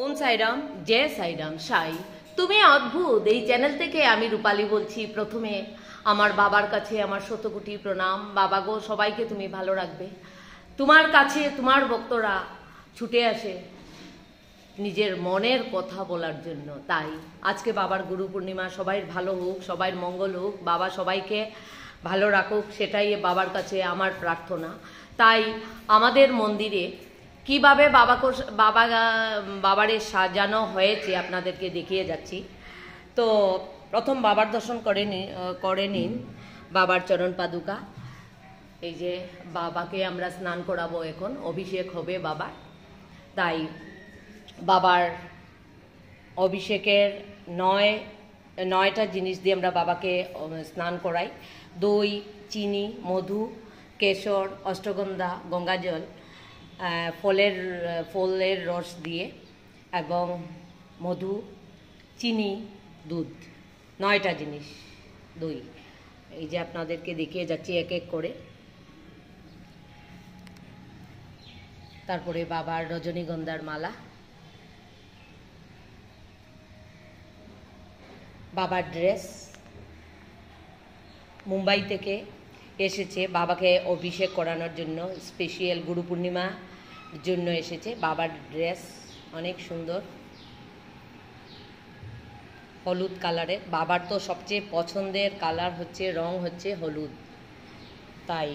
ওম সাইরাম, জয় সাইরাম সাই। তুমি অদ্ভুত। এই চ্যানেল থেকে আমি রূপালী বলছি। প্রথমে আমার বাবার কাছে আমার শতকোটি প্রণাম। বাবা গো, সবাইকে তুমি ভালো রাখবে। তোমার কাছে তোমার ভক্তরা ছুটে আসে নিজের মনের কথা বলার জন্য। তাই আজকে বাবার গুরু পূর্ণিমা, সবাই ভালো হোক, সবাই মঙ্গল হোক, বাবা সবাইকে ভালো রাখুক, সেটাই বাবার কাছে আমার প্রার্থনা। তাই আমাদের মন্দিরে কিভাবে বাবারে সাজানো হয়েছে আপনাদেরকে দেখিয়ে যাচ্ছি। তো প্রথম বাবার দর্শন করে নিন বাবার চরণ পাদুকা। এই যে বাবাকে আমরা স্নান করাবো, এখন অভিষেক হবে বাবার। তাই বাবার অভিষেকের নয়টা জিনিস দিয়ে আমরা বাবাকে স্নান করাই। দই, চিনি, মধু, কেশর, অষ্টগন্ধা, গঙ্গাজল, ফলের রস দিয়ে এবং মধু, চিনি, দুধ, 9টা জিনিস, দই। এই যে আপনাদেরকে দেখিয়ে যাচ্ছি এক এক করে। তারপরে বাবার রজনীগন্ধার মালা, বাবার ড্রেস মুম্বাই থেকে এসেছে বাবাকে অভিষেক করানোর জন্য, স্পেশাল গুরু পূর্ণিমার জন্য এসেছে। বাবার ড্রেস অনেক সুন্দর, হলুদ কালারের। বাবার তো সবচেয়ে পছন্দের কালার রং হচ্ছে হলুদ, তাই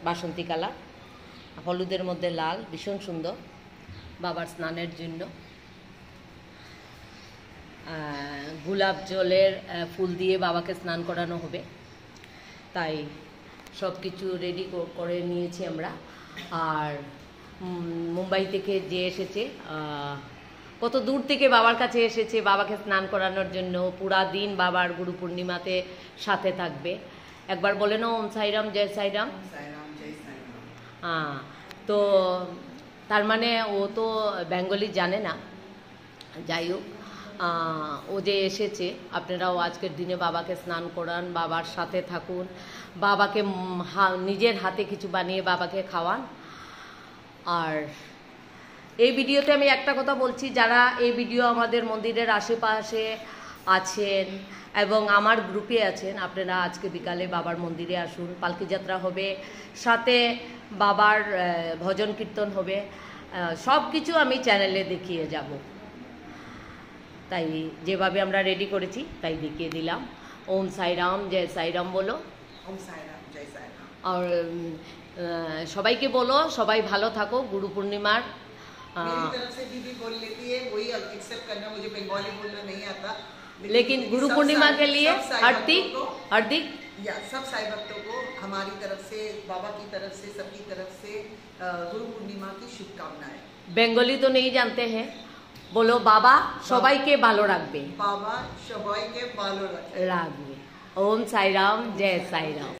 বাসন্তী কালার, হলুদের মধ্যে লাল, ভীষণ সুন্দর বাবার স্নানের জন্য। গোলাপ জলের ফুল দিয়ে বাবাকে স্নান করানো হবে, তাই সব কিছু রেডি করে নিয়েছি আমরা। আর মুম্বাই থেকে যে এসেছে, কত দূর থেকে বাবার কাছে এসেছে বাবাকে স্নান করানোর জন্য। পুরা দিন বাবার গুরু পূর্ণিমাতে সাথে থাকবে। একবার বলে না ওম সাইরাম, জয় সাইরাম। তো তার মানে ও তো বেঙ্গলি জানে না, যাই হোক, ও যে এসেছে, আপনারাও আজকের দিনে বাবাকে স্নান করান, বাবার সাথে থাকুন, বাবাকে নিজের হাতে কিছু বানিয়ে বাবাকে খাওয়ান। আর এই ভিডিওতে আমি একটা কথা বলছি, যারা এই ভিডিও আমাদের মন্দিরের আশেপাশে আছেন এবং আমার গ্রুপে আছেন, আপনারা আজকে বিকালে বাবার মন্দিরে আসুন। পালকি যাত্রা হবে, সাথে বাবার ভজন কীর্তন হবে, সব কিছু আমি চ্যানেলে দেখিয়ে যাব। তাই যেভাবে আমরা রেডি করেছি তাই দেখিয়ে দিলাম। ওম সাইরাম, জয় সাইরাম বলো। ওম সাইরাম, জয় সাইরাম। আর সবাইকে বলো সবাই ভালো থাকো। गुरु पूर्णिमा मेरी तरफ से दीदी बोल लेती है, वही एक्सेप्ट करना। मुझे बंगाली बोलना नहीं आता, लेकिन गुरु पूर्णिमा के लिए हार्दिक या सब साई भक्तों को हमारी तरफ से, बाबा की तरफ से, सबकी तरफ से गुरु पूर्णिमा की शुभकामनाएं। बेंगली तो नहीं जानते हैं, बोलो बाबा সবাইকে ভালো রাখবে। बाबा সবাইকে ভালো রাখবে। ওম সাইরাম, জয় সাইরাম।